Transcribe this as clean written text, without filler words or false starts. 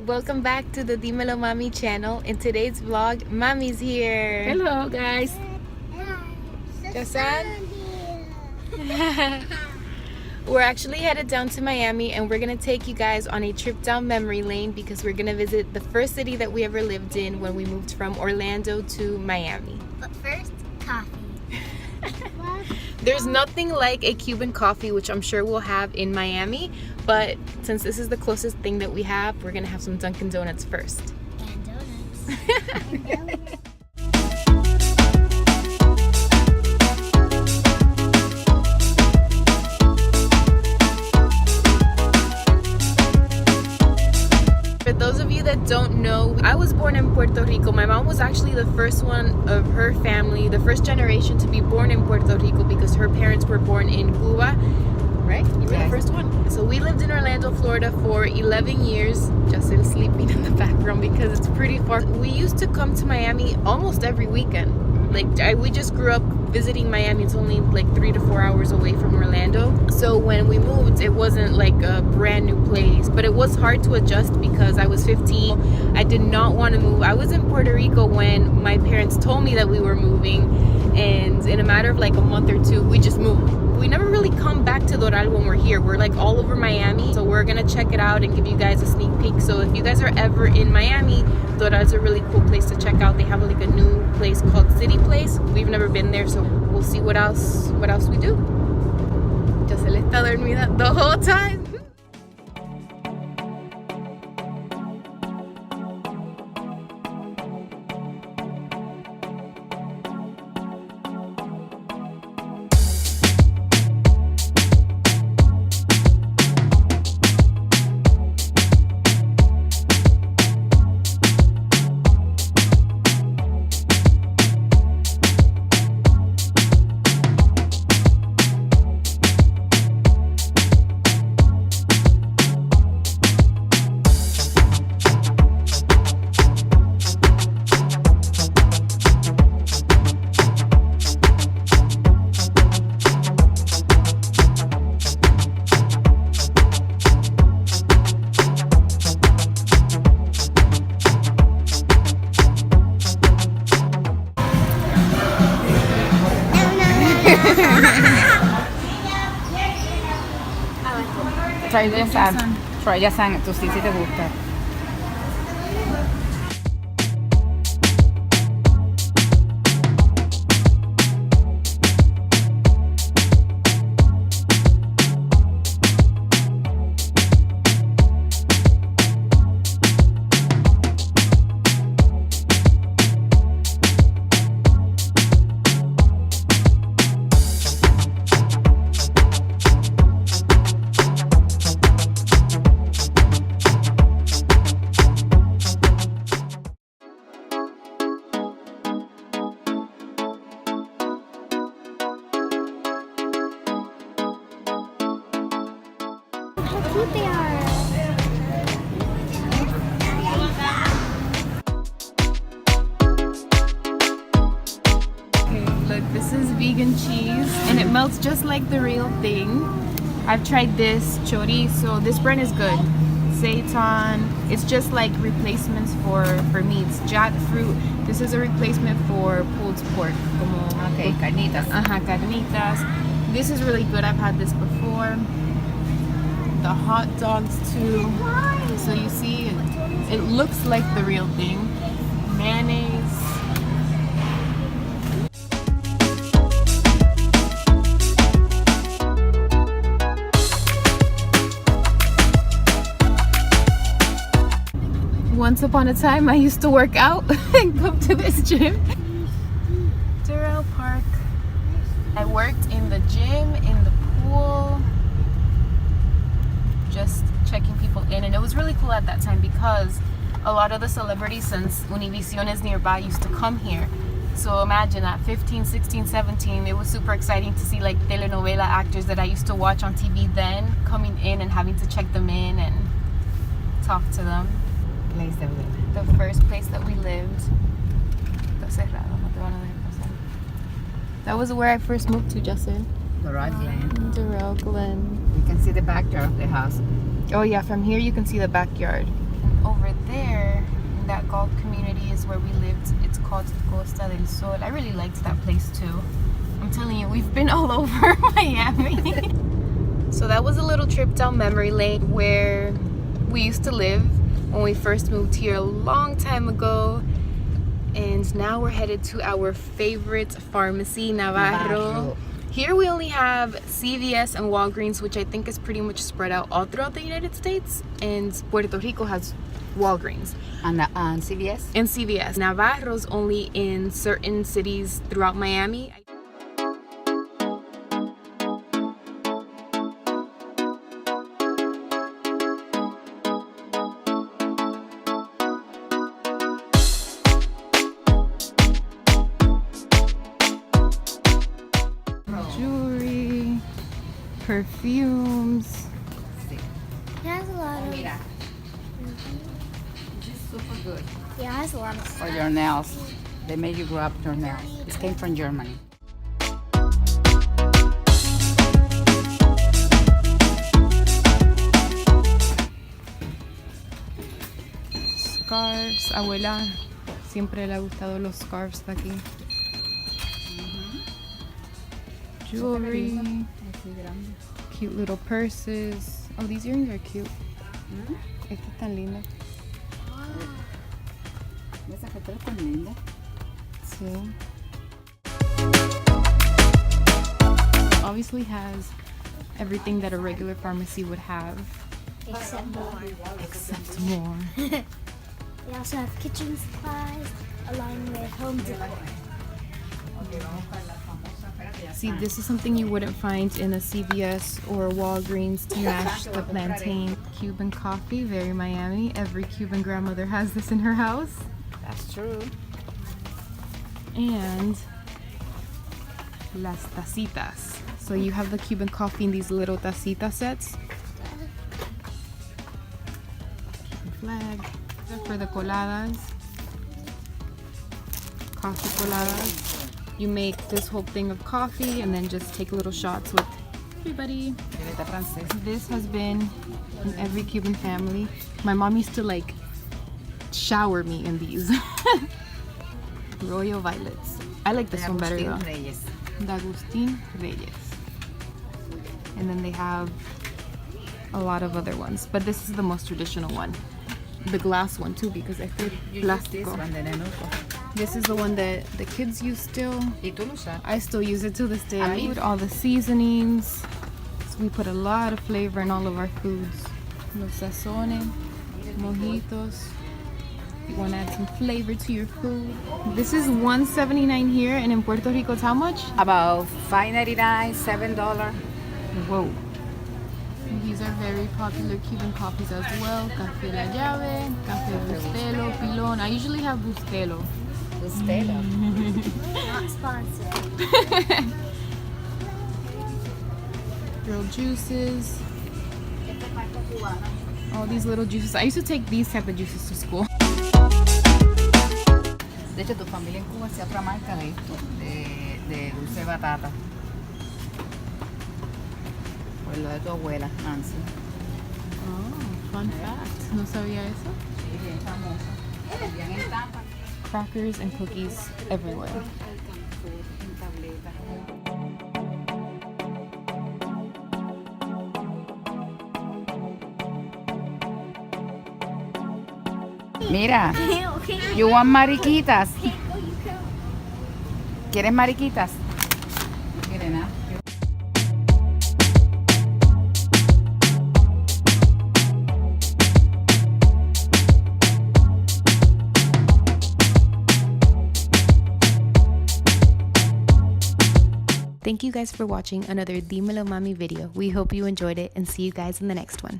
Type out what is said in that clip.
Welcome back to the Dimelo Mami channel. In today's vlog, Mami's here. Hello guys. Jasan? We're actually headed down to Miami and we're gonna take you guys on a trip down memory lane because we're gonna visit the first city that we ever lived in when we moved from Orlando to Miami. But first, coffee. There's nothing like a Cuban coffee, which I'm sure we'll have in Miami, but since this is the closest thing that we have, we're gonna have some Dunkin' Donuts first. And donuts. For those of you that don't know, I was born in Puerto Rico. My mom was actually the first one of her family, the first generation to be born in Puerto Rico because her parents were born in Cuba, right? You were the first one. So we lived in Orlando, Florida for 11 years. Justin sleeping in the background because it's pretty far. We used to come to Miami almost every weekend. We just grew up visiting Miami. It's only like 3 to 4 hours away from Orlando. So when we moved, it wasn't like a brand new place, but it was hard to adjust because I was 15. I did not want to move. I was in Puerto Rico when my parents told me that we were moving, and in a matter of like a month or two, we just moved. We never really come back to Doral when we're here. We're like all over Miami, so we're gonna check it out and give you guys a sneak peek. So if you guys are ever in Miami, Doral's a really cool place to check out. They have like a new place called CityPlace. We've never been there, so we'll see what else we do. Ya se le está dormida the whole time. Try Jasan, tú sí te gusta. Cute they are. Okay, look, this is vegan cheese and it melts just like the real thing. I've tried this chorizo. This brand is good. Seitan. It's just like replacements for meats. Jackfruit. This is a replacement for pulled pork. Okay, carnitas. Carnitas. This is really good. I've had this before. The hot dogs too. So you see, it looks like the real thing. Mayonnaise. Once upon a time, I used to work out and come to this gym. Doral Park. I worked in the gym, in the pool, just checking people in, and it was really cool at that time because a lot of the celebrities, since Univision is nearby, used to come here. So imagine at 15, 16, 17, it was super exciting to see like telenovela actors that I used to watch on TV then coming in and having to check them in and talk to them. The first place that we lived. Está cerrado, no te van a dejar pasar. That was where I first moved to, Justin. Doral Glen. Doral Glen. You can see the backyard of the house. Oh yeah, from here you can see the backyard. over there in that Gulf community is where we lived. It's called Costa del Sol. I really liked that place too. I'm telling you, we've been all over Miami. So that was a little trip down memory lane where we used to live when we first moved here a long time ago. And now we're headed to our favorite pharmacy, Navarro. Here we only have CVS and Walgreens, which I think is pretty much spread out all throughout the United States. And Puerto Rico has Walgreens. And CVS? And CVS. Navarro's only in certain cities throughout Miami. Jewelry, perfumes. It has a lot of. Mira. It's super good. Yeah, it has a lot of For stuff. your nails. They make you grow up your nails. It came from Germany. Scarves. Abuela siempre le ha gustado los scarves de aquí. Jewelry. Cute little purses. Oh, these earrings are cute. Esta es tan linda. Esa que está tan linda. Sí. Obviously has everything that a regular pharmacy would have. Except more. Except more. They also have kitchen supplies along with home decor. See, this is something you wouldn't find in a CVS or a Walgreens to mash the plantain. Cuban coffee, very Miami. Every Cuban grandmother has this in her house. That's true. And las tacitas. So you have the Cuban coffee in these little tacita sets. Cuban flag. For the coladas. Coffee coladas. You make this whole thing of coffee and then just take little shots with everybody. This has been in every Cuban family. My mom used to like shower me in these. Royal violets. I like this one better though. Reyes. D'Agustin Reyes. And then they have a lot of other ones, but this is the most traditional one. The glass one too, because I feel This plástico. one, the nenuco. This is the one that the kids use still. ¿Y tú lo usas? I still use it to this day. A I mí- put all the seasonings. So we put a lot of flavor in all of our foods. Los sazones, mojitos. You want to add some flavor to your food. This is $1.79 here, and in Puerto Rico, it's how much? About $5.99, $7. Whoa. These are very popular Cuban coffees as well. Café La Llave, Café Bustelo, Pilon. I usually have Bustelo. Not sponsored. Girl juices. All these little juices. I used to take these type of juices to school. De hecho, tu familia en Cuba hacía otra marca de esto, de dulce de batata. Pues lo de tu abuela, Nancy. Oh, fun fact. No sabía eso. Sí, bien famosa. Bien en tapa. Crackers and cookies everywhere. En tableta. Mira, Okay. you want mariquitas? Go, you go. ¿Quieres mariquitas? No quiere nada. Thank you guys for watching another Dimelo Mami video. We hope you enjoyed it and see you guys in the next one.